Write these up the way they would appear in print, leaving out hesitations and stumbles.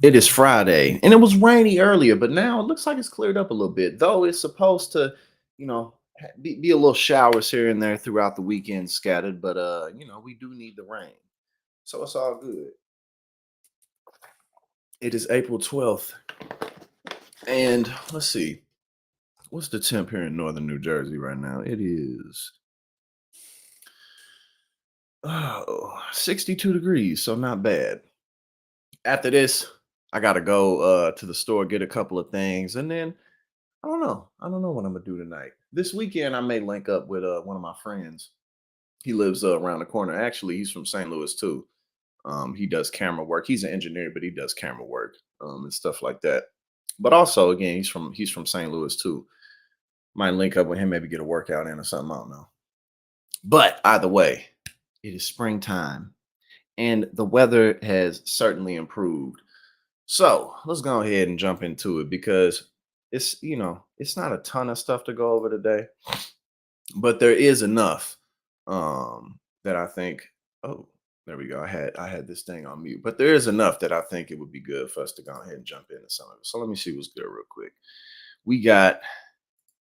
It is Friday, and it was rainy earlier, but now it looks like it's cleared up a little bit. Though it's supposed to, be a little showers here and there throughout the weekend scattered, but we do need the rain, so it's all good. It is April 12th, and let's see, what's the temp here in northern New Jersey right now? It is 62 degrees, so not bad. After this, I gotta go to the store get a couple of things, and then I don't know. I don't know what I'm gonna do tonight. This weekend, I may link up with one of my friends. He lives around the corner. Actually, he's from St. Louis too. He does camera work. He's an engineer, but he does camera work and stuff like that. But also, again, he's from St. Louis too. Might link up with him, maybe get a workout in or something. I don't know. But either way, it is springtime, and the weather has certainly improved. So let's go ahead and jump into it because it's not a ton of stuff to go over today, but there is enough that I think. Oh, there we go. I had this thing on mute, but there is enough that I think it would be good for us to go ahead and jump into some of it. So let me see what's good real quick. We got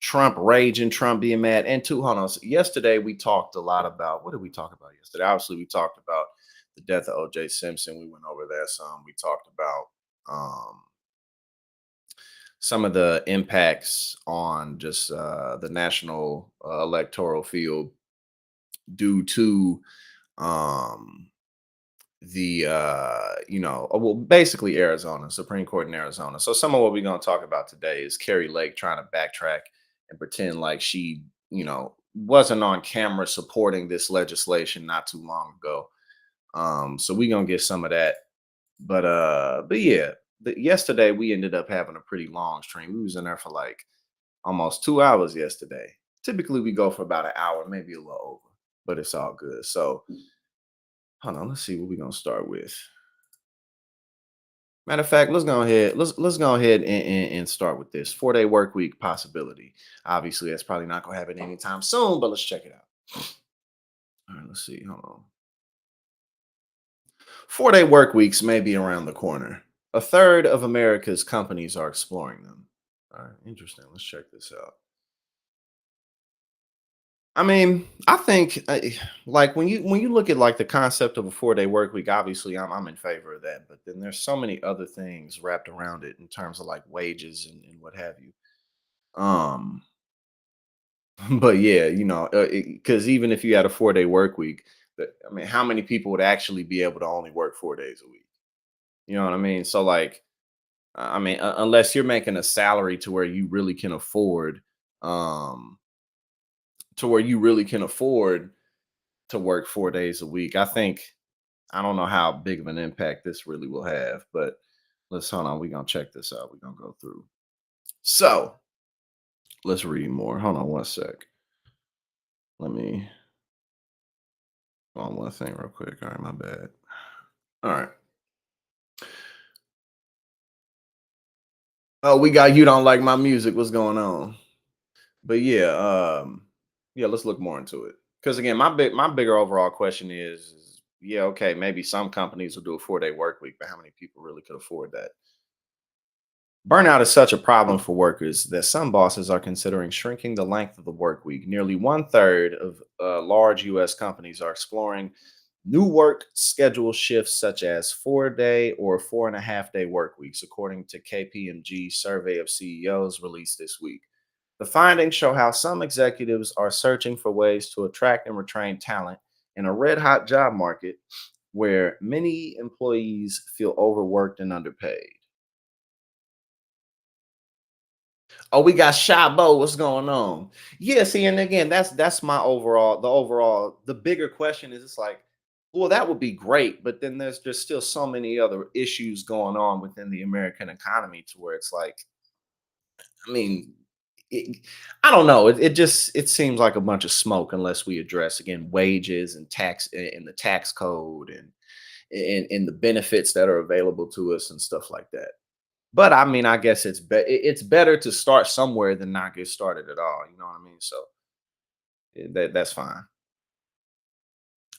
Trump raging, Trump being mad, and two. Hold on. So yesterday we talked a lot about what did we talk about yesterday? Obviously, we talked about the death of O.J. Simpson. We went over that some. We talked about some of the impacts on just the national electoral field due to um, the well, basically Arizona, Supreme Court in Arizona. So some of what we're going to talk about today is Carrie Lake trying to backtrack and pretend like she wasn't on camera supporting this legislation not too long ago. So we're gonna get some of that. But yeah, yesterday we ended up having a pretty long stream. We was in there for like almost 2 hours yesterday. Typically we go for about an hour, maybe a little over, but it's all good. So hold on, let's see what we're gonna start with. Matter of fact, let's go ahead and start with this 4-day work week possibility. Obviously, that's probably not gonna happen anytime soon, but let's check it out. All right, let's see. Hold on. 4-day work weeks may be around the corner. A third of America's companies are exploring them. All right, interesting. Let's check this out. I mean, I think like when you look at like the concept of a 4-day work week, obviously I'm in favor of that. But then there's so many other things wrapped around it in terms of like wages and what have you. Um, but yeah, because even if you had a 4-day work week, I mean, how many people would actually be able to only work 4 days a week? You know what I mean? So like I mean, unless you're making a salary to where you really can afford, um, to work 4 days a week. I don't know how big of an impact this really will have, but let's hold on. We're gonna check this out. We're gonna go through. So let's read more. Hold on one sec. Let me on one thing real quick. All right, my bad. All right. Oh, we got you don't like my music. What's going on? But yeah, let's look more into it. Because again, my bigger overall question is yeah, okay, maybe some companies will do a 4-day work week, but how many people really could afford that? Burnout is such a problem for workers that some bosses are considering shrinking the length of the work week. Nearly one third of large U.S. companies are exploring new work schedule shifts such as 4-day or 4.5-day work weeks, according to KPMG survey of CEOs released this week. The findings show how some executives are searching for ways to attract and retain talent in a red hot job market where many employees feel overworked and underpaid. Oh, we got Shabo. What's going on? Yeah, see, and again, that's my the bigger question is it's like, well, that would be great, but then there's just still so many other issues going on within the American economy to where it's like, I mean, it, I don't know. It seems like a bunch of smoke unless we address again wages and tax and the tax code and the benefits that are available to us and stuff like that. But I mean, I guess it's better to start somewhere than not get started at all. You know what I mean? So that's fine.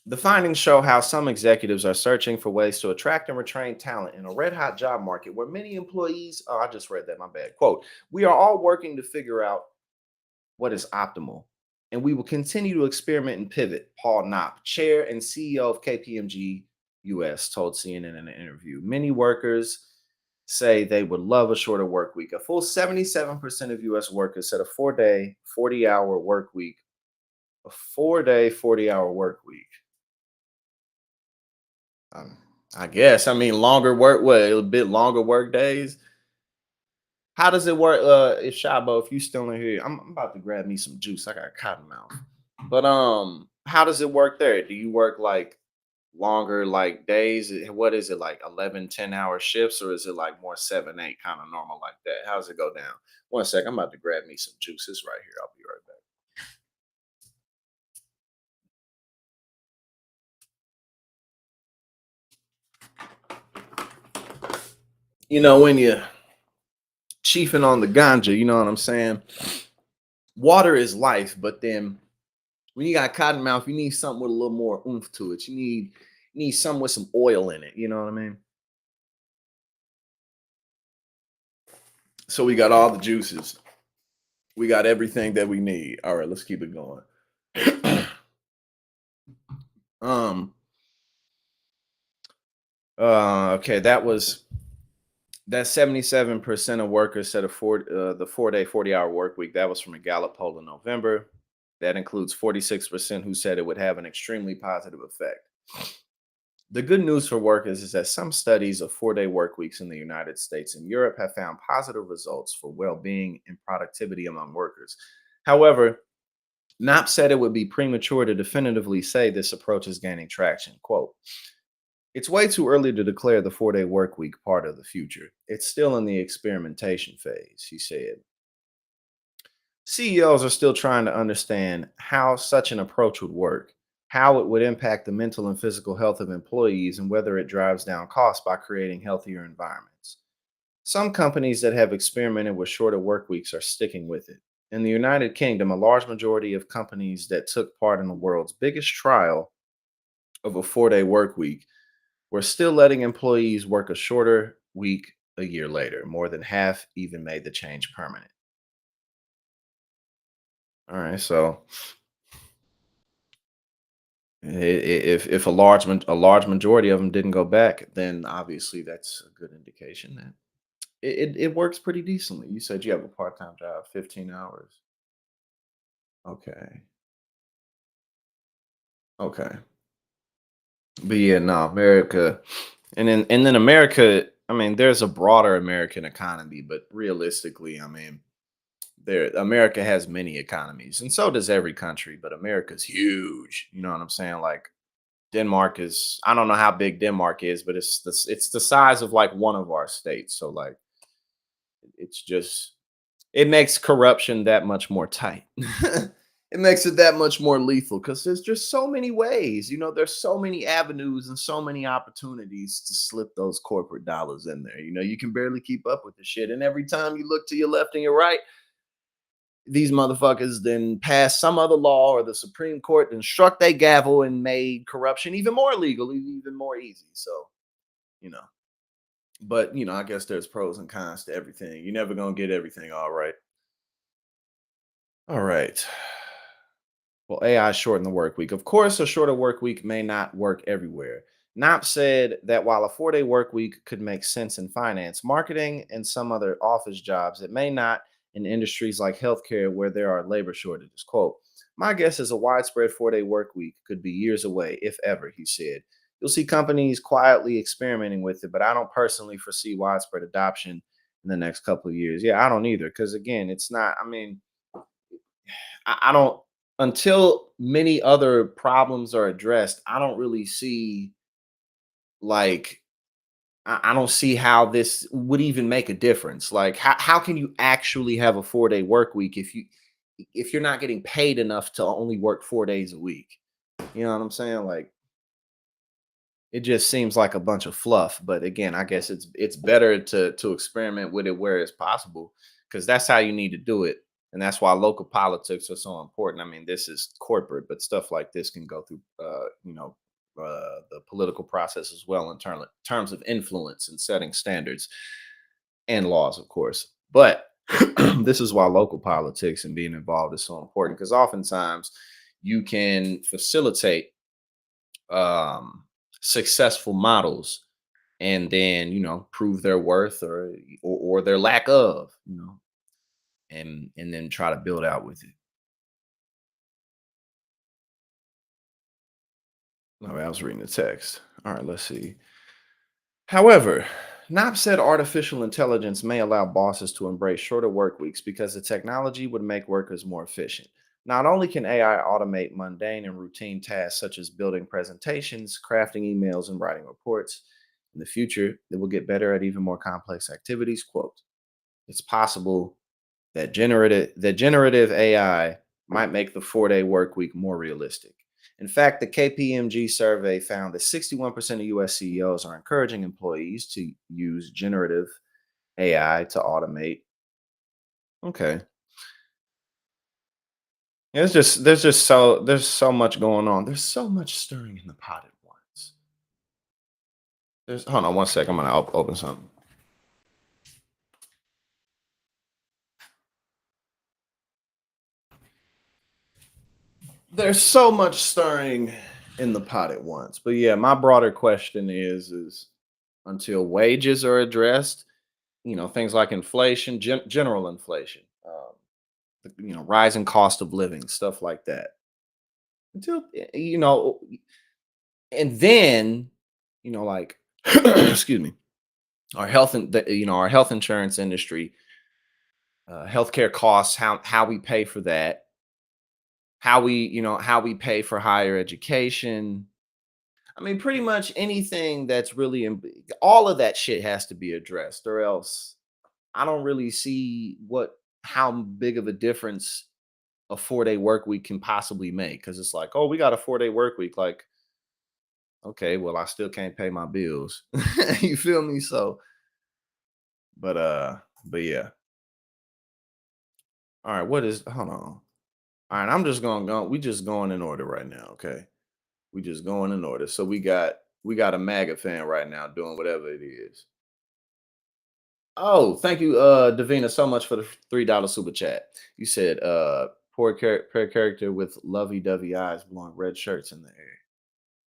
The findings show how some executives are searching for ways to attract and retain talent in a red hot job market where many employees, oh, I just read that, my bad. Quote, we are all working to figure out what is optimal, and we will continue to experiment and pivot. Paul Knopp, chair and CEO of KPMG US, told CNN in an interview. Many workers say they would love a shorter work week. A full 77% of US workers said a 4-day, 40-hour work week, a 4-day, 40-hour work week. Um, I guess. I mean, longer work, what, a bit longer work days. How does it work? If Shabo, if you still in here, I'm about to grab me some juice. I got cotton mouth. But how does it work there? Do you work like longer like days? What is it like 11, 10 hour shifts, or is it like more 7, 8 kind of normal like that? How does it go down? One sec, I'm about to grab me some juices right here. I'll be right back. When you chiefing on the ganja, you know what I'm saying? Water is life, but then when you got cotton mouth, you need something with a little more oomph to it. You need something with some oil in it. You know what I mean? So we got all the juices. We got everything that we need. All right, let's keep it going. um. Okay, that 77% of workers said the 4-day, 40-hour work week. That was from a Gallup poll in November. That includes 46% who said it would have an extremely positive effect. The good news for workers is that some studies of 4-day work weeks in the United States and Europe have found positive results for well being and productivity among workers. However, Knopp said it would be premature to definitively say this approach is gaining traction. Quote, it's way too early to declare the 4-day work week part of the future. It's still in the experimentation phase, he said. CEOs are still trying to understand how such an approach would work, how it would impact the mental and physical health of employees, and whether it drives down costs by creating healthier environments. Some companies that have experimented with shorter work weeks are sticking with it. In the United Kingdom, a large majority of companies that took part in the world's biggest trial of a 4-day work week were still letting employees work a shorter week a year later. More than half even made the change permanent. All right, so if a large majority of them didn't go back, then obviously that's a good indication that it works pretty decently. You said you have a part-time job, 15 hours. Okay. Okay. But yeah, no, America, and then America, I mean, there's a broader American economy, but realistically, I mean, America has many economies, and so does every country, but America's huge. You know what I'm saying? Like Denmark is, I don't know how big Denmark is, but it's the size of like one of our states. So like it's just, it makes corruption that much more tight. It makes it that much more lethal because there's just so many ways. There's so many avenues and so many opportunities to slip those corporate dollars in there. You can barely keep up with the shit. And every time you look to your left and your right, these motherfuckers then passed some other law or the Supreme Court and struck they gavel and made corruption even more legal, even more easy. So, you know, but I guess there's pros and cons to everything. You're never gonna get everything all right. All right. Well, AI shorten the work week. Of course, a shorter work week may not work everywhere. Knopp said that while a 4-day work week could make sense in finance, marketing, and some other office jobs, it may not in industries like healthcare where there are labor shortages. Quote, my guess is a widespread 4-day work week could be years away, if ever, he said. You'll see companies quietly experimenting with it, but I don't personally foresee widespread adoption in the next couple of years. Yeah, I don't either. Because again, it's not, I mean, I don't, until many other problems are addressed, I don't really see like I don't see how this would even make a difference. Like how can you actually have a 4-day work week if you're not getting paid enough to only work 4 days a week? You know what I'm saying? Like it just seems like a bunch of fluff. But again, I guess it's better to experiment with it where it's possible because that's how you need to do it. And that's why local politics are so important. I mean, this is corporate, but stuff like this can go through, the political process as well in terms of influence and setting standards and laws, of course. But this is why local politics and being involved is so important because oftentimes you can facilitate um, successful models and then prove their worth or their lack of and then try to build out with it. All right, I was reading the text. All right, let's see. However, Knopp said artificial intelligence may allow bosses to embrace shorter work weeks because the technology would make workers more efficient. Not only can AI automate mundane and routine tasks such as building presentations, crafting emails, and writing reports, in the future, it will get better at even more complex activities. Quote, it's possible that generative AI might make the 4-day work week more realistic. In fact, the KPMG survey found that 61% of US CEOs are encouraging employees to use generative AI to automate. Okay. There's so much going on. There's so much stirring in the pot at once. There's hold on one sec. I'm gonna open something. There's so much stirring in the pot at once. But yeah, my broader question is until wages are addressed, things like inflation, general inflation, rising cost of living, stuff like that. Until and then, like, excuse me, our health and our health insurance industry, healthcare costs, how we pay for that, how we pay for higher education. I mean, pretty much anything that's really all of that shit has to be addressed, or else I don't really see how big of a difference a 4-day work week can possibly make. Because it's like, oh, we got a 4-day work week. Like, okay, well, I still can't pay my bills. You feel me? So, but but yeah. All right, what is? Hold on. All right, I'm just gonna go. We just going in order right now. Okay, we just going in order. So we got a MAGA fan right now doing whatever it is. Oh, thank you, Davina, so much for the $3 super chat. You said, poor character with lovey-dovey eyes blowing red shirts in the air.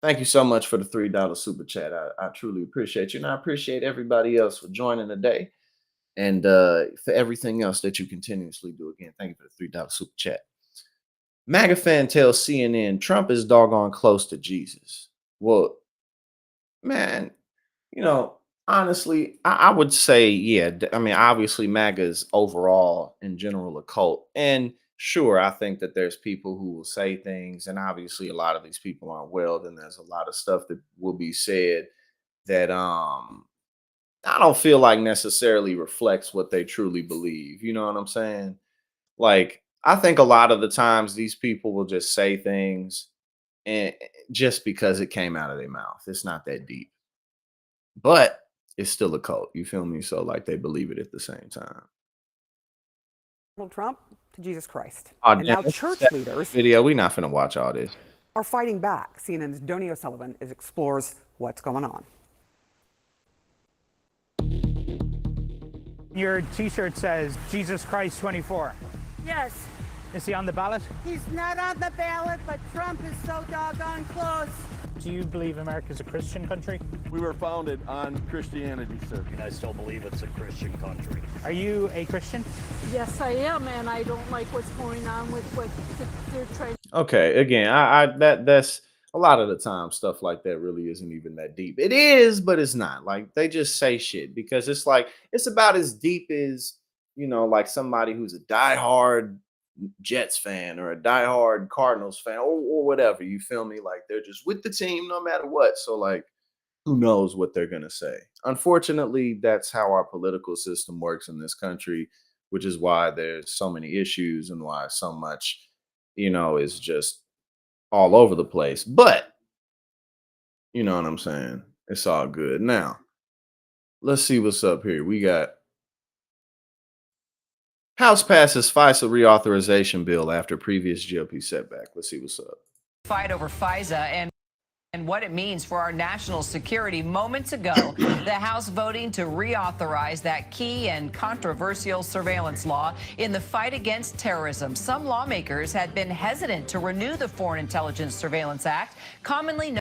Thank you so much for the $3 super chat. I truly appreciate you. And I appreciate everybody else for joining today and for everything else that you continuously do. Again, thank you for the $3 super chat. MAGA fan tells CNN Trump is doggone close to Jesus. Well, man, You know, honestly, I would say, yeah. I mean, obviously, MAGA is overall, in general, a cult. And sure, I think that there's people who will say things, and obviously, a lot of these people aren't well. Then there's a lot of stuff that will be said that I don't feel like necessarily reflects what they truly believe. You know what I'm saying? Like, I think a lot of the times these people will just say things and just because it came out of their mouth. It's not that deep. But it's still a cult, you feel me? So, like, they believe it at the same time. Donald Trump to Jesus Christ. Oh, And damn, now that's a church sad leaders video. We not finna watch all this. are fighting back. CNN's Donny O'Sullivan explores what's going on. Your t-shirt says Jesus Christ 24. Yes, Is he on the ballot? he's not on the ballot, but Trump is so doggone close. Do you believe America's a Christian country? We were founded on Christianity, sir. And I still believe it's a Christian country. Are you a Christian? Yes, I am, and I don't like what's going on with what they're trying. Okay, again, that's a lot of the time stuff like that really isn't even that deep. It is, but it's not. Like, they just say shit because it's like it's about as deep as like somebody who's a diehard Jets fan or a diehard Cardinals fan or whatever. You feel me? Like, they're just with the team no matter what. So, like, who knows what they're gonna say? Unfortunately, that's how our political system works in this country, which is why there's so many issues and why so much, is just all over the place. But you know what I'm saying? It's all good. Now, let's see what's up here. We got House passes FISA reauthorization bill after previous GOP setback. Let's see what's up. Fight over FISA and what it means for our national security. Moments ago, the House voting to reauthorize that key and controversial surveillance law in the fight against terrorism. Some lawmakers had been hesitant to renew the Foreign Intelligence Surveillance Act, commonly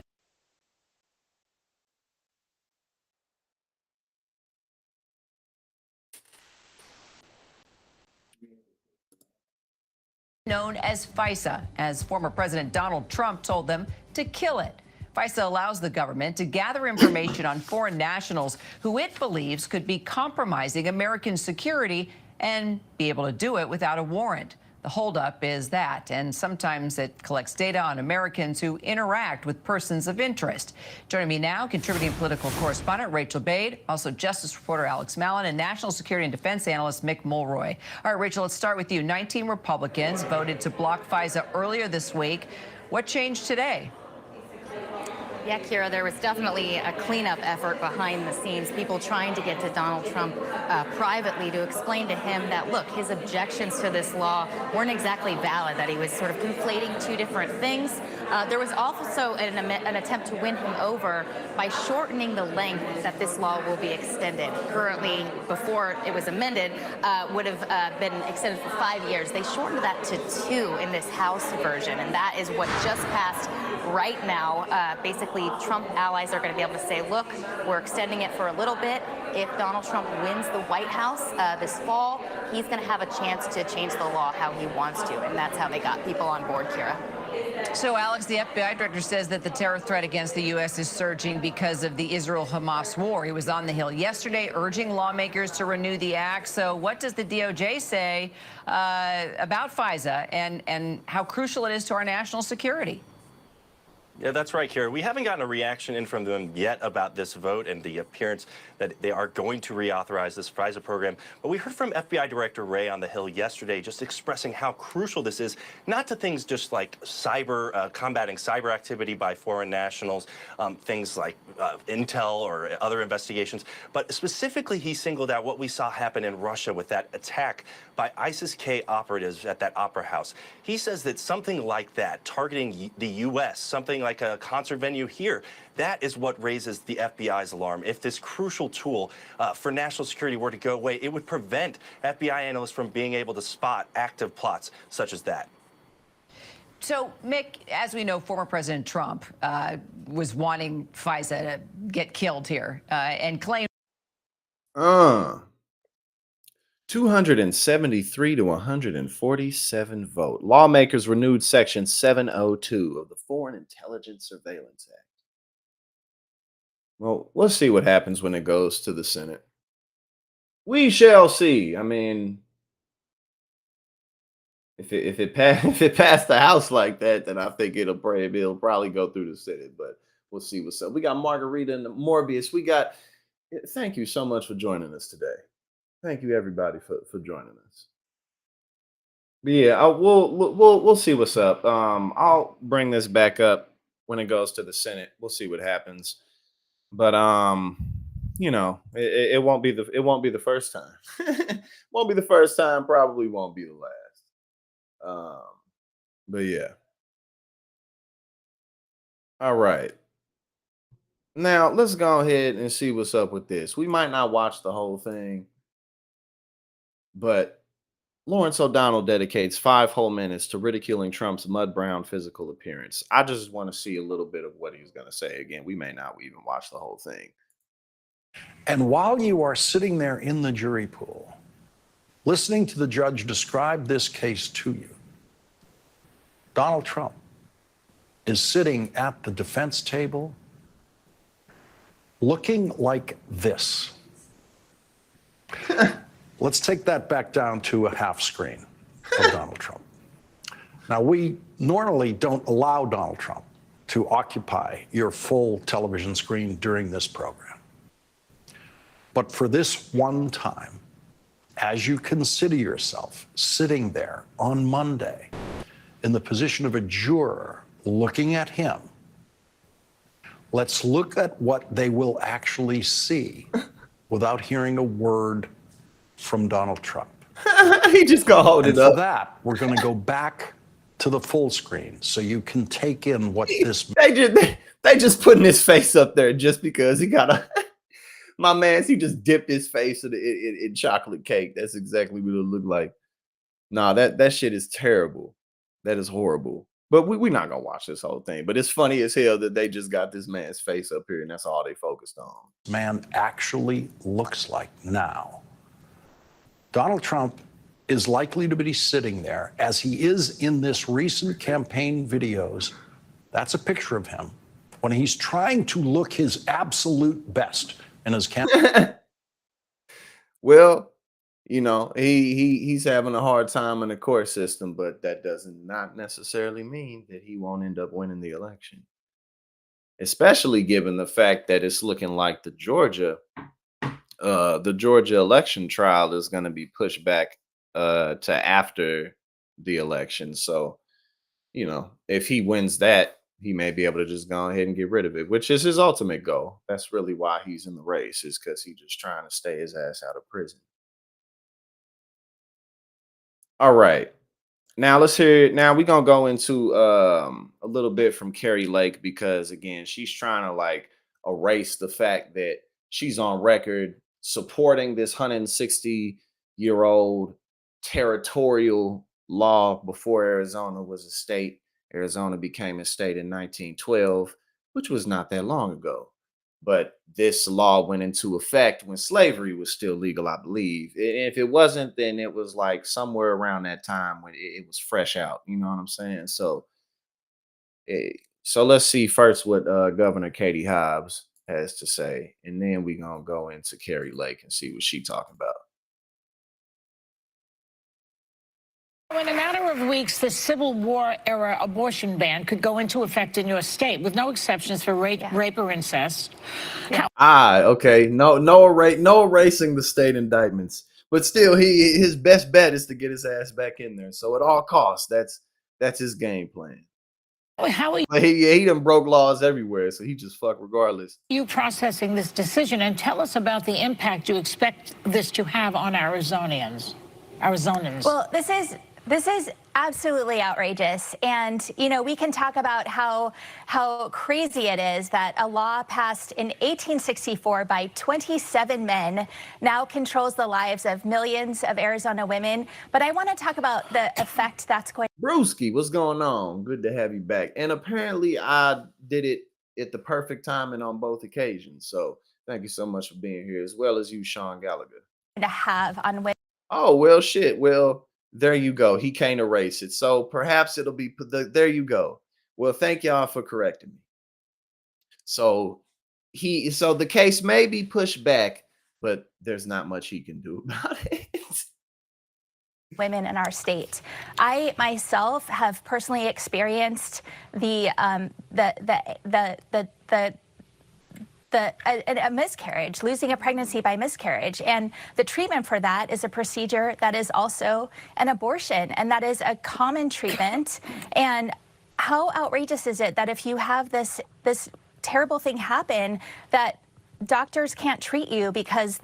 known as FISA, as former President Donald Trump told them to kill it. FISA allows the government to gather information on foreign nationals who it believes could be compromising American security and be able to do it without a warrant. The holdup is that, and sometimes it collects data on Americans who interact with persons of interest. Joining me now, contributing political correspondent Rachel Bade, also Justice reporter Alex Mallon, and national security and defense analyst Mick Mulroy. All right, Rachel, let's start with you. 19 Republicans voted to block FISA earlier this week. What changed today? Yeah, Kira, there was definitely a cleanup effort behind the scenes, people trying to get to Donald Trump privately to explain to him that, look, his objections to this law weren't exactly valid, that he was sort of conflating two different things. There was also an attempt to win him over by shortening the length that this law will be extended. Currently, before it was amended, would have been extended for 5 years. They shortened that to 2 in this House version, and that is what just passed right now. Basically, Trump allies are going to be able to say, look, we're extending it for a little bit. If Donald Trump wins the White House this fall, he's going to have a chance to change the law how he wants to, and that's how they got people on board, Kira. So, Alex, the FBI director says that the terror threat against the U.S. is surging because of the Israel-Hamas war. He was on the Hill yesterday urging lawmakers to renew the act. So what does the DOJ say about FISA and how crucial it is to our national security? Yeah, that's right, Kara. We haven't gotten a reaction in from them yet about this vote and the appearance that they are going to reauthorize this FISA program. But we heard from FBI Director Wray on the Hill yesterday just expressing how crucial this is, not to things just like combating cyber activity by foreign nationals, things like intel or other investigations, but specifically he singled out what we saw happen in Russia with that attack by ISIS-K operatives at that opera house. He says that something like that, targeting the U.S., something like a concert venue here, that is what raises the FBI's alarm. If this crucial tool for national security were to go away, it would prevent FBI analysts from being able to spot active plots such as that. So, Mick, as we know, former President Trump was wanting FISA to get killed here and claimed 273 to 147 vote. Lawmakers renewed Section 702 of the Foreign Intelligence Surveillance Act. Well, we'll see what happens when it goes to the Senate. We shall see. I mean, if it passed the House like that, then I think it'll probably go through the Senate. But we'll see what's up. We got Margarita and Morbius. Thank you so much for joining us today. Thank you, everybody, for joining us. But yeah, we'll see what's up. I'll bring this back up when it goes to the Senate. We'll see what happens. But you know, it won't be the first time. Won't be the first time. Probably won't be the last. But yeah. All right. Now let's go ahead and see what's up with this. We might not watch the whole thing, but Lawrence O'Donnell dedicates 5 whole minutes to ridiculing Trump's mud-brown physical appearance. I just want to see a little bit of what he's going to say. Again, we may not even watch the whole thing. And while you are sitting there in the jury pool, listening to the judge describe this case to you, Donald Trump is sitting at the defense table looking like this. Let's take that back down to a half screen of Donald Trump. Now, we normally don't allow Donald Trump to occupy your full television screen during this program. But for this one time, as you consider yourself sitting there on Monday in the position of a juror looking at him, let's look at what they will actually see without hearing a word from Donald Trump. He just gonna hold And it for up. that, we're going to go back to the full screen so you can take in what this. They just putting his face up there just because he got a. My man, he just dipped his face in chocolate cake. That's exactly what it looked like. Nah, that shit is terrible. That is horrible. But we're not gonna watch this whole thing. But it's funny as hell that they just got this man's face up here and that's all they focused on. Man actually looks like now. Donald Trump is likely to be sitting there as he is in this recent campaign videos. That's a picture of him when he's trying to look his absolute best in his campaign. Well, you know, he's having a hard time in the court system, but that does not necessarily mean that he won't end up winning the election. Especially given the fact that it's looking like the Georgia election trial is going to be pushed back to after the election. So, you know, if he wins that, he may be able to just go ahead and get rid of it, which is his ultimate goal. That's really why he's in the race, is because he's just trying to stay his ass out of prison. All right. Now let's hear. Now we're gonna go into a little bit from Carrie Lake, because again, she's trying to like erase the fact that she's on record supporting this 160-year-old territorial law before Arizona was a state. Arizona became a state in 1912, which was not that long ago. But this law went into effect when slavery was still legal, I believe. If it wasn't, then it was like somewhere around that time when it was fresh out. You know what I'm saying? So, eh, so let's see first what Governor Katie Hobbs has to say, and then we're gonna go into Carrie Lake and see what she talking about. In a matter of weeks, the Civil War era abortion ban could go into effect in your state with no exceptions for rape or incest. Okay. No erasing the state indictments. But still, his best bet is to get his ass back in there. So at all costs, that's his game plan. How are But he done broke laws everywhere, so he just fuck regardless. you processing this decision? And tell us about the impact you expect this to have on Arizonans. Well, this is absolutely outrageous. And, you know, we can talk about how crazy it is that a law passed in 1864 by 27 men now controls the lives of millions of Arizona women. But I want to talk about the effect that's going. Brewski, what's going on? Good to have you back. And apparently I did it at the perfect time and on both occasions. So thank you so much for being here, as well as you, Sean Gallagher. To have on women. Oh, well, shit. Well, there you go. He can't erase it. So perhaps it'll be there you go. Well, thank y'all for correcting me. So the case may be pushed back, but there's not much he can do about it. Women in our state. I myself have personally experienced a miscarriage, losing a pregnancy by miscarriage. And the treatment for that is a procedure that is also an abortion. And that is a common treatment. And how outrageous is it that if you have this terrible thing happen, that doctors can't treat you because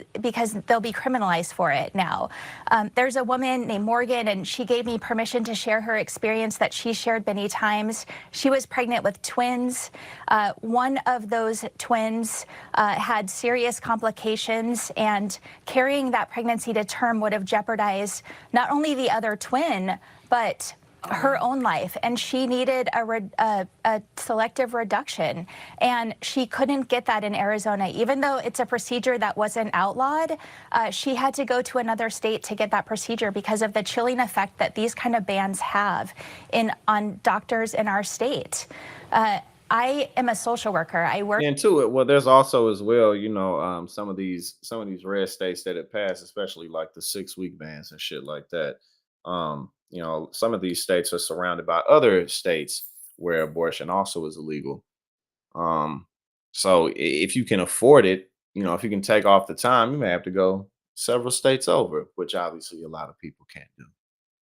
they'll be criminalized for it now. There's a woman named Morgan, and she gave me permission to share her experience that she shared many times. She was pregnant with twins. One of those twins had serious complications, and carrying that pregnancy to term would have jeopardized not only the other twin, but her own life. And she needed a selective reduction, and she couldn't get that in Arizona. Even though it's a procedure that wasn't outlawed, she had to go to another state to get that procedure because of the chilling effect that these kind of bans have on doctors in our state. I am a social worker. I work into it. Well, there's also as well, you know, some of these red states that it passed, especially like the 6-week bans and shit like that. You know, some of these states are surrounded by other states where abortion also is illegal. So if you can afford it, you know, if you can take off the time, you may have to go several states over, which obviously a lot of people can't do.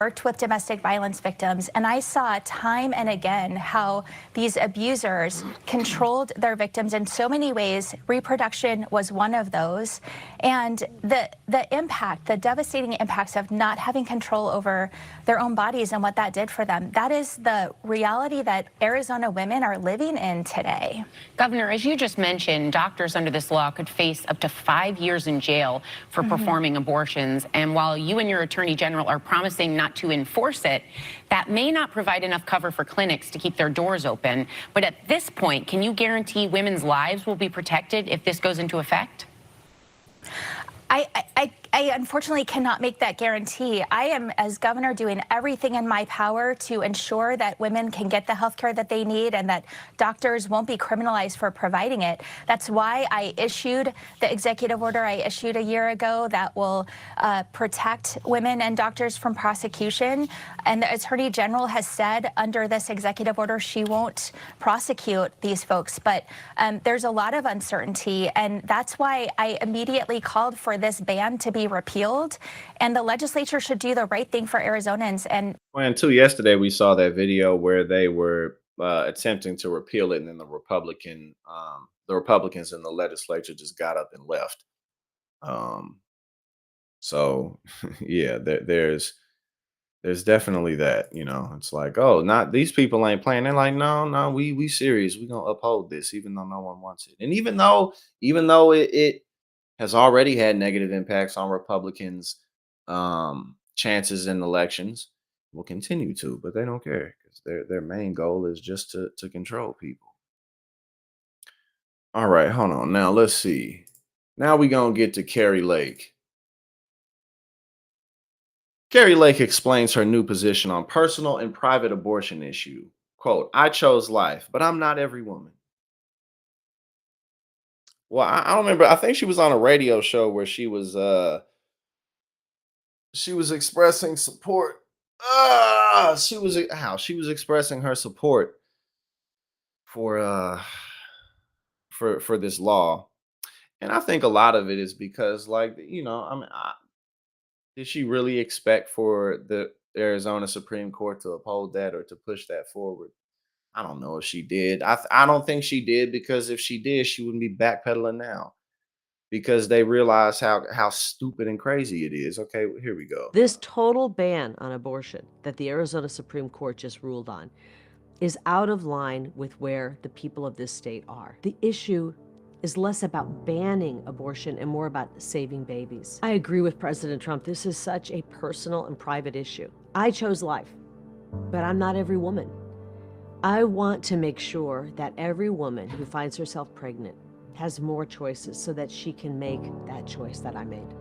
worked with domestic violence victims, and I saw time and again how these abusers controlled their victims in so many ways. Reproduction was one of those. And the impact, the devastating impacts of not having control over their own bodies and what that did for them, that is the reality that Arizona women are living in today. Governor, as you just mentioned, doctors under this law could face up to 5 years in jail for performing abortions. And while you and your attorney general are promising not to enforce it, that may not provide enough cover for clinics to keep their doors open. But at this point, can you guarantee women's lives will be protected if this goes into effect? I unfortunately cannot make that guarantee. I am, as governor, doing everything in my power to ensure that women can get the health care that they need and that doctors won't be criminalized for providing it. That's why I issued the executive order I issued a year ago that will protect women and doctors from prosecution. And the Attorney General has said under this executive order she won't prosecute these folks. But there's a lot of uncertainty, and that's why I immediately called for this ban to be repealed, and the legislature should do the right thing for Arizonans. And yesterday we saw that video where they were attempting to repeal it, and then the Republicans in the legislature just got up and left. So yeah, there's definitely that. It's like, oh, not these people ain't playing. They're like, no, we serious. We gonna uphold this, even though no one wants it, and even though it has already had negative impacts on Republicans' chances in elections, will continue to, but they don't care because their main goal is just to control people. All right, hold on. Now let's see. Now we're gonna get to Carrie Lake. Carrie Lake explains her new position on personal and private abortion issue. Quote, "I chose life, but I'm not every woman." Well, I don't remember. I think she was on a radio show where she was expressing support. She was expressing her support for for this law. And I think a lot of it is because, like, did she really expect for the Arizona Supreme Court to uphold that or to push that forward? I don't know if she did. I don't think she did, because if she did, she wouldn't be backpedaling now, because they realize how stupid and crazy it is. Okay, here we go. This total ban on abortion that the Arizona Supreme Court just ruled on is out of line with where the people of this state are. The issue is less about banning abortion and more about saving babies. I agree with President Trump. This is such a personal and private issue. I chose life, but I'm not every woman. I want to make sure that every woman who finds herself pregnant has more choices so that she can make that choice that I made.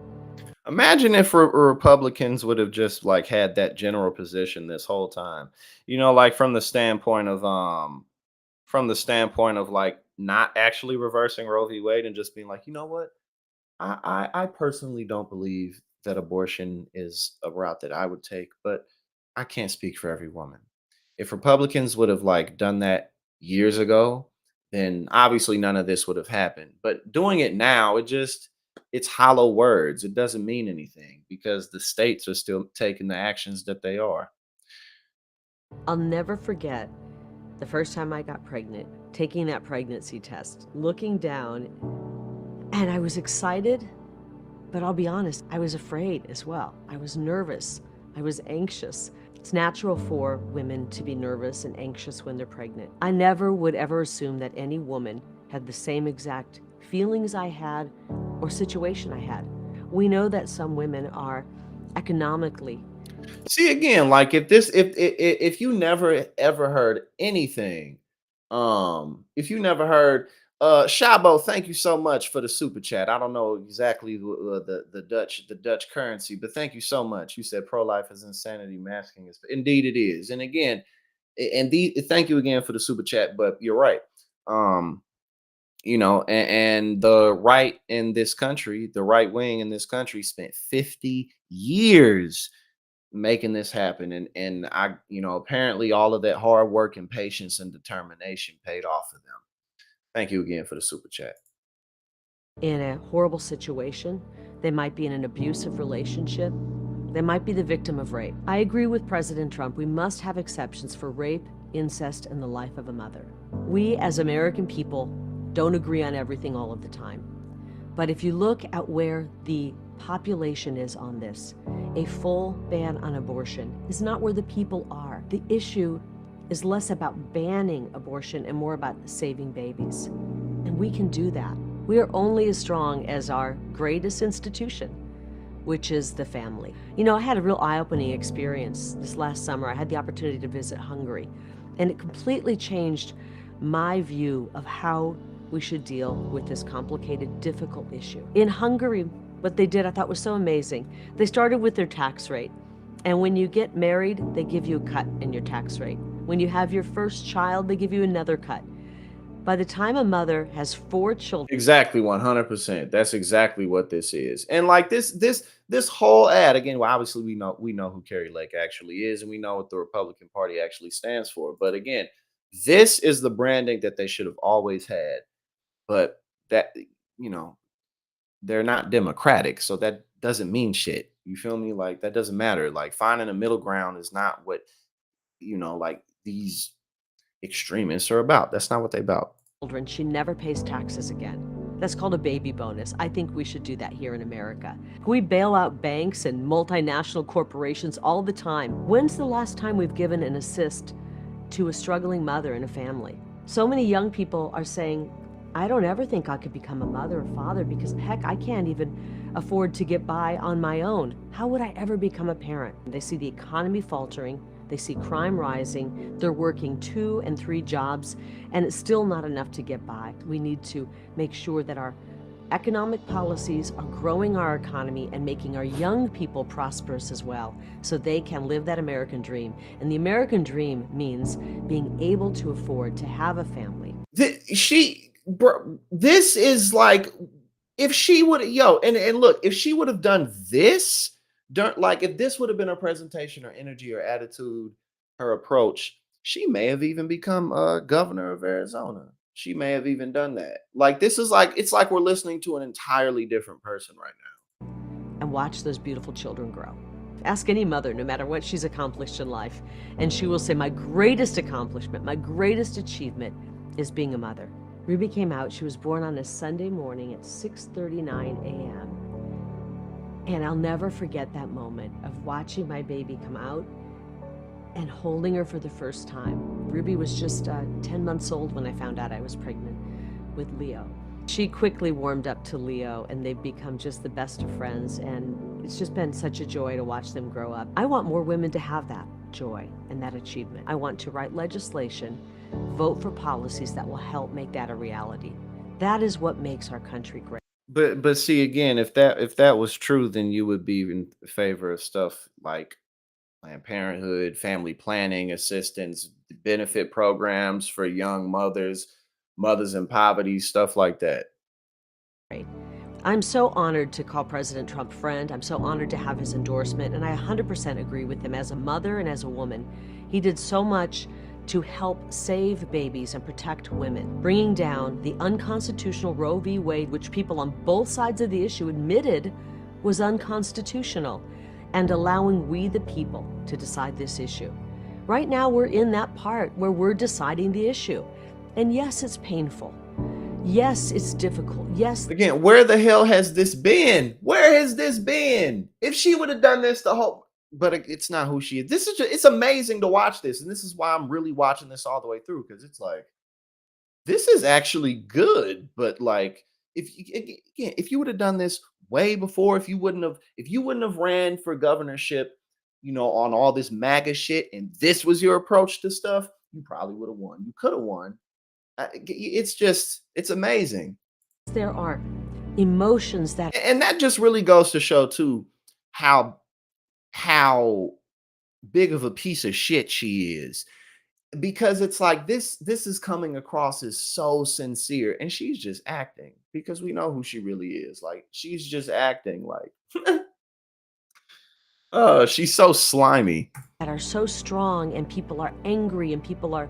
Imagine if Republicans would have just like had that general position this whole time. Like from the standpoint of like not actually reversing Roe v. Wade and just being like, you know what? I personally don't believe that abortion is a route that I would take, but I can't speak for every woman. If Republicans would have like done that years ago, then obviously none of this would have happened. But doing it now, it's hollow words. It doesn't mean anything because the states are still taking the actions that they are. I'll never forget the first time I got pregnant, taking that pregnancy test, looking down, and I was excited, but I'll be honest, I was afraid as well. I was nervous. I was anxious. It's natural for women to be nervous and anxious when they're pregnant. I never would ever assume that any woman had the same exact feelings I had or situation I had. We know that some women are economically. See, again, like if you never ever heard anything, if you never heard Shabo, thank you so much for the super chat. I don't know exactly the Dutch currency, but thank you so much. You said pro-life is insanity, masking is. Indeed it is. And again, thank you again for the super chat, but you're right. And the right in this country, the right wing in this country spent 50 years making this happen. And apparently all of that hard work and patience and determination paid off for them. Thank you again for the super chat. In a horrible situation, they might be in an abusive relationship. They might be the victim of rape. I agree with President Trump. We must have exceptions for rape, incest, and the life of a mother. We, as American people, don't agree on everything all of the time. But if you look at where the population is on this, a full ban on abortion is not where the people are. The issue is less about banning abortion and more about saving babies. And we can do that. We are only as strong as our greatest institution, which is the family. You know, I had a real eye-opening experience this last summer. I had the opportunity to visit Hungary, and it completely changed my view of how we should deal with this complicated, difficult issue. In Hungary, what they did I thought was so amazing. They started with their tax rate. And when you get married, they give you a cut in your tax rate. When you have your first child, they give you another cut. By the time a mother has 4 children. Exactly, 100%. That's exactly what this is. And like this whole ad, again, well, obviously we know who Carrie Lake actually is, and we know what the Republican Party actually stands for. But again, this is the branding that they should have always had. But that, you know, they're not democratic, so that doesn't mean shit. You feel me? Like, that doesn't matter. Like, finding a middle ground is not what, you know, like these extremists are about. That's not what they about. She never pays taxes again. That's called a baby bonus. I think we should do that here in America. We bail out banks and multinational corporations all the time. When's the last time we've given an assist to a struggling mother and a family? So many young people are saying, I don't ever think I could become a mother or father because, heck, I can't even afford to get by on my own. How would I ever become a parent? They see the economy faltering. They see crime rising. They're working 2 and 3 jobs, and it's still not enough to get by. We need to make sure that our economic policies are growing our economy and making our young people prosperous as well, so they can live that American dream. And the American dream means being able to afford to have a family. This is like, if she would, and look, if she would have done this, like if this would have been her presentation, her energy, her attitude, her approach, she may have even become governor of Arizona. She may have even done that. Like, this is like, it's like we're listening to an entirely different person right now. And watch those beautiful children grow. Ask any mother, no matter what she's accomplished in life, and she will say, my greatest accomplishment, my greatest achievement is being a mother. Ruby came out. She was born on a Sunday morning at 6:39 a.m. And I'll never forget that moment of watching my baby come out and holding her for the first time. Ruby was just 10 months old when I found out I was pregnant with Leo. She quickly warmed up to Leo, and they've become just the best of friends, and it's just been such a joy to watch them grow up. I want more women to have that joy and that achievement. I want to write legislation, vote for policies that will help make that a reality. That is what makes our country great. But see, again, if that was true, then you would be in favor of stuff like Planned Parenthood, family planning assistance, benefit programs for young mothers in poverty, stuff like that. I'm so honored to call President Trump friend. I'm so honored to have his endorsement, and I 100% agree with him as a mother and as a woman. He did so much to help save babies and protect women, bringing down the unconstitutional Roe v. Wade, which people on both sides of the issue admitted was unconstitutional, and allowing we the people to decide this issue. Right now, we're in that part where we're deciding the issue. And yes, it's painful. Yes, it's difficult. Yes. Again, where the hell has this been? Where has this been? If she would have done this the whole, but it's not who she is. This is just, it's amazing to watch this. And this is why I'm really watching this all the way through, because it's like, this is actually good. But like, if you would have done this way before, if you wouldn't have ran for governorship, you know, on all this MAGA shit, and this was your approach to stuff, you probably would have won. You could have won. It's amazing. There are emotions that, and that just really goes to show too how big of a piece of shit she is, because it's like this is coming across as so sincere, and she's just acting, because we know who she really is. Like, she's just acting like she's so slimy. That are so strong, and people are angry, and people are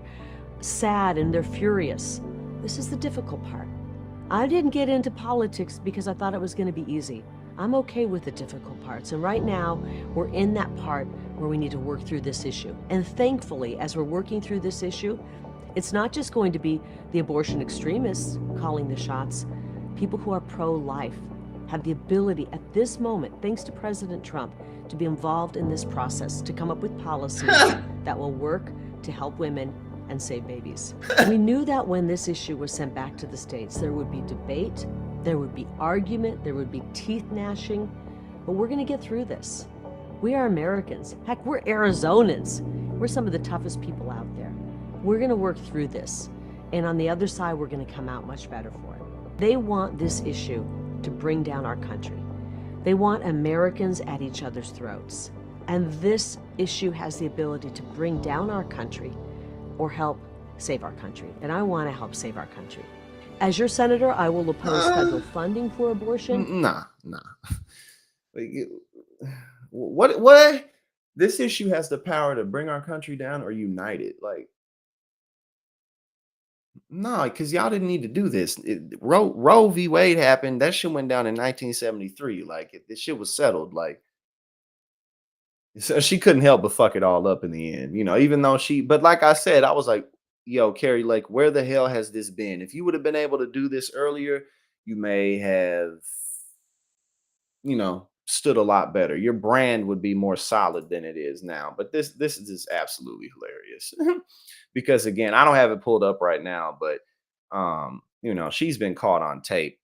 sad, and they're furious. This is the difficult part. I didn't get into politics because I thought it was going to be easy. I'm okay with the difficult parts. And right now, we're in that part where we need to work through this issue. And thankfully, as we're working through this issue, it's not just going to be the abortion extremists calling the shots. People who are pro-life have the ability at this moment, thanks to President Trump, to be involved in this process, to come up with policies that will work to help women and save babies. We knew that when this issue was sent back to the states, there would be debate, there would be argument, there would be teeth gnashing, but we're gonna get through this. We are Americans. Heck, we're Arizonans. We're some of the toughest people out there. We're gonna work through this. And on the other side, we're gonna come out much better for it. They want this issue to bring down our country. They want Americans at each other's throats. And this issue has the ability to bring down our country or help save our country. And I want to help save our country. As your senator, I will oppose federal funding for abortion. Nah. What? This issue has the power to bring our country down or unite it. Like, no, because y'all didn't need to do this. Roe v. Wade happened. That shit went down in 1973. Like, this shit was settled. Like, so she couldn't help but fuck it all up in the end, even though but like I said, I was like, yo, Carrie, like, where the hell has this been? If you would have been able to do this earlier, you may have, stood a lot better. Your brand would be more solid than it is now. But this is just absolutely hilarious. Because again, I don't have it pulled up right now, but she's been caught on tape.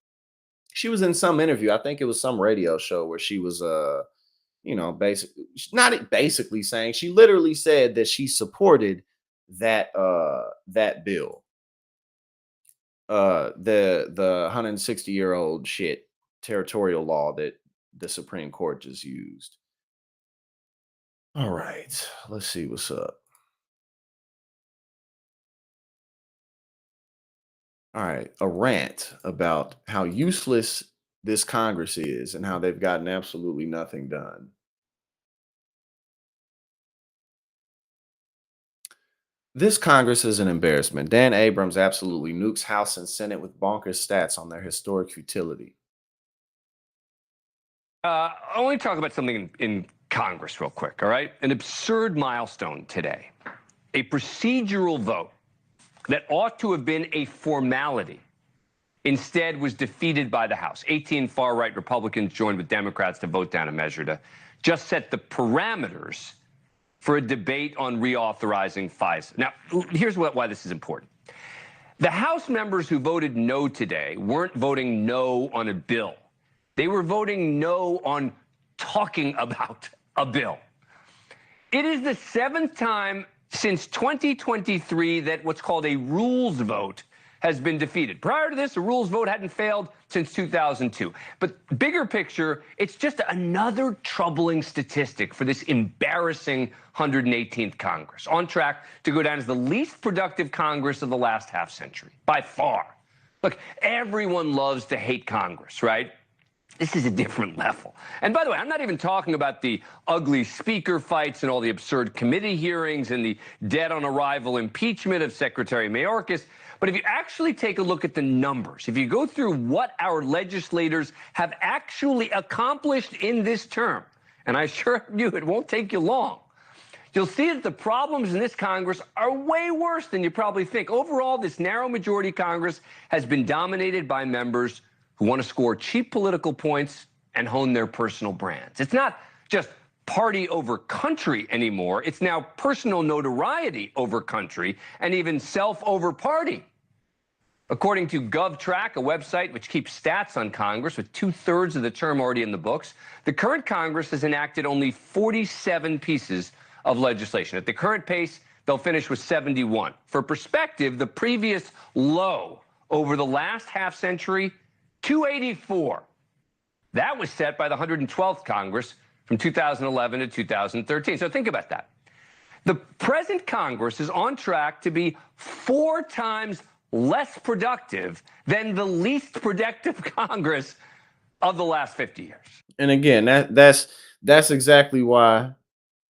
She was in some interview. I think it was some radio show where she was basically saying, she literally said that she supported that bill, the 160-year-old shit territorial law that the Supreme Court just used. All right, let's see what's up. All right, a rant about how useless this Congress is and how they've gotten absolutely nothing done. This Congress is an embarrassment. Dan Abrams absolutely nukes House and Senate with bonkers stats on their historic futility. I want to talk about something in Congress real quick, all right? An absurd milestone today. A procedural vote that ought to have been a formality instead was defeated by the House. 18 far-right Republicans joined with Democrats to vote down a measure to just set the parameters for a debate on reauthorizing FISA. Now, here's why this is important. The House members who voted no today weren't voting no on a bill. They were voting no on talking about a bill. It is the 7th time since 2023 that what's called a rules vote has been defeated. Prior to this, a rules vote hadn't failed since 2002. But bigger picture, it's just another troubling statistic for this embarrassing 118th Congress, on track to go down as the least productive Congress of the last half century, by far. Look, everyone loves to hate Congress, right? This is a different level. And by the way, I'm not even talking about the ugly speaker fights and all the absurd committee hearings and the dead on arrival impeachment of Secretary Mayorkas. But if you actually take a look at the numbers, if you go through what our legislators have actually accomplished in this term, and I assure you it won't take you long, you'll see that the problems in this Congress are way worse than you probably think. Overall, this narrow majority Congress has been dominated by members who want to score cheap political points and hone their personal brands. It's not just party over country anymore. It's now personal notoriety over country and even self over party. According to GovTrack, a website which keeps stats on Congress with 2/3 of the term already in the books, the current Congress has enacted only 47 pieces of legislation. At the current pace, they'll finish with 71. For perspective, the previous low over the last half century, 284. That was set by the 112th Congress from 2011 to 2013. So think about that. The present Congress is on track to be 4 times less productive than the least productive Congress of the last 50 years. And again, that's exactly why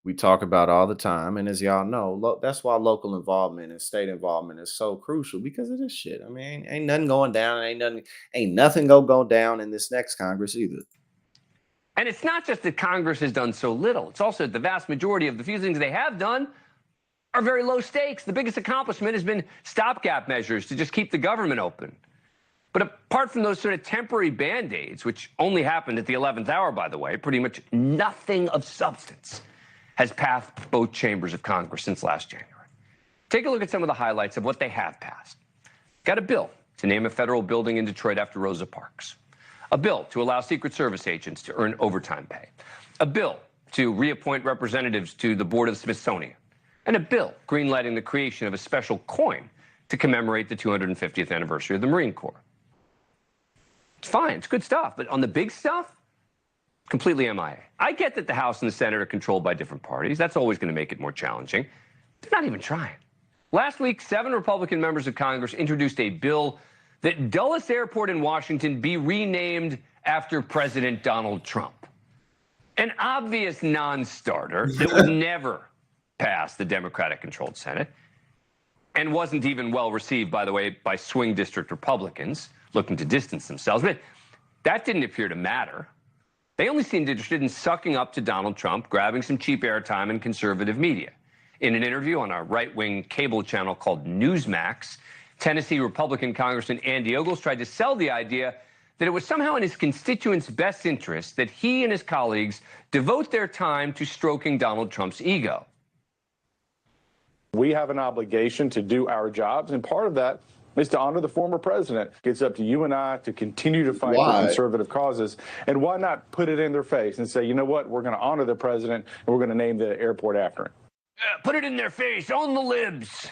we talk about all the time. And as y'all know, that's why local involvement and state involvement is so crucial, because of this shit. I mean, ain't nothing going down. Ain't nothing gonna go down in this next Congress either. And it's not just that Congress has done so little. It's also that the vast majority of the few things they have done are very low stakes. The biggest accomplishment has been stopgap measures to just keep the government open. But apart from those sort of temporary Band-Aids, which only happened at the 11th hour, by the way, pretty much nothing of substance has passed both chambers of Congress since last January. Take a look at some of the highlights of what they have passed. Got a bill to name a federal building in Detroit after Rosa Parks. A bill to allow Secret Service agents to earn overtime pay. A bill to reappoint representatives to the board of the Smithsonian. And a bill greenlighting the creation of a special coin to commemorate the 250th anniversary of the Marine Corps. It's fine, it's good stuff, but on the big stuff, completely MIA. I get that the House and the Senate are controlled by different parties. That's always going to make it more challenging. They're not even trying. Last week, 7 Republican members of Congress introduced a bill that Dulles Airport in Washington be renamed after President Donald Trump. An obvious non-starter that would never pass the Democratic-controlled Senate and wasn't even well received, by the way, by swing district Republicans looking to distance themselves. But that didn't appear to matter. They only seemed interested in sucking up to Donald Trump, grabbing some cheap airtime in conservative media. In an interview on a right-wing cable channel called Newsmax, Tennessee Republican Congressman Andy Ogles tried to sell the idea that it was somehow in his constituents' best interest that he and his colleagues devote their time to stroking Donald Trump's ego. We have an obligation to do our jobs, and part of that is to honor the former president. It's up to you and I to continue to fight for conservative causes. And why not put it in their face and say, you know what, we're going to honor the president and we're going to name the airport after him. Put it in their face, own the libs.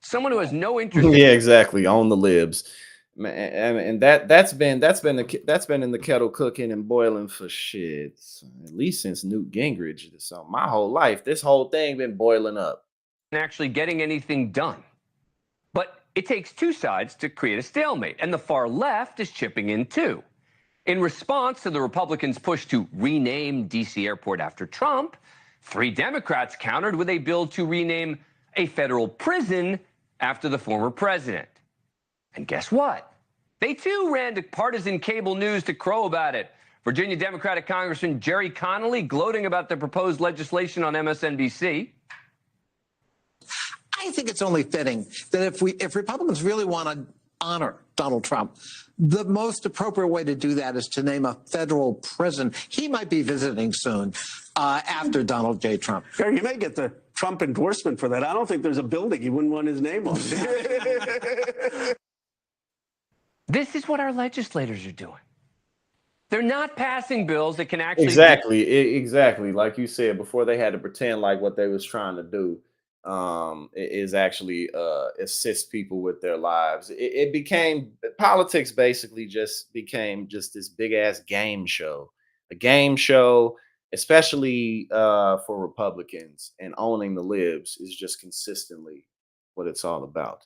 Someone who has no interest. Yeah, exactly. On the libs, man, and that's been in the kettle cooking and boiling for shit at least since Newt Gingrich. So my whole life, this whole thing been boiling up. Actually getting anything done. But it takes two sides to create a stalemate, and the far left is chipping in too. In response to the Republicans' push to rename D.C. Airport after Trump, 3 Democrats countered with a bill to rename a federal prison after the former president. And guess what? They too ran to partisan cable news to crow about it. Virginia Democratic Congressman Jerry Connolly gloating about the proposed legislation on MSNBC. I think it's only fitting that if Republicans really want to honor Donald Trump, the most appropriate way to do that is to name a federal prison. He might be visiting soon after Donald J. Trump. You may get the Trump endorsement for that. I don't think there's a building he wouldn't want his name on. This is what our legislators are doing. They're not passing bills that can actually Exactly. Like you said before, they had to pretend like what they was trying to do is actually assist people with their lives. It became politics basically just became just this big ass game show, a game show, especially for Republicans, and owning the libs is just consistently what it's all about.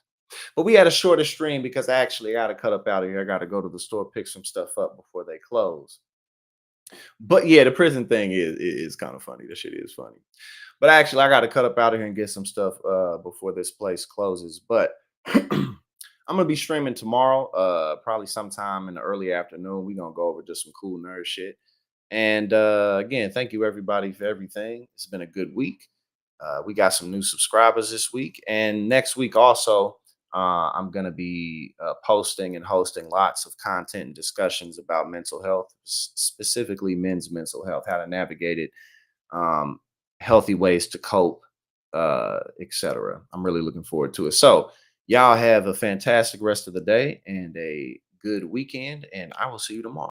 But we had a shorter stream because I actually got to cut up out of here. I got to go to the store, pick some stuff up before they close. But yeah, the prison thing is kind of funny. The shit is funny. But actually, I got to cut up out of here and get some stuff before this place closes. But I'm going to be streaming tomorrow, probably sometime in the early afternoon. We're going to go over just some cool nerd shit. And again, thank you, everybody, for everything. It's been a good week. We got some new subscribers this week. And next week also, I'm going to be posting and hosting lots of content and discussions about mental health, specifically men's mental health, how to navigate it, healthy ways to cope, etc. I'm really looking forward to it. So y'all have a fantastic rest of the day and a good weekend, and I will see you tomorrow.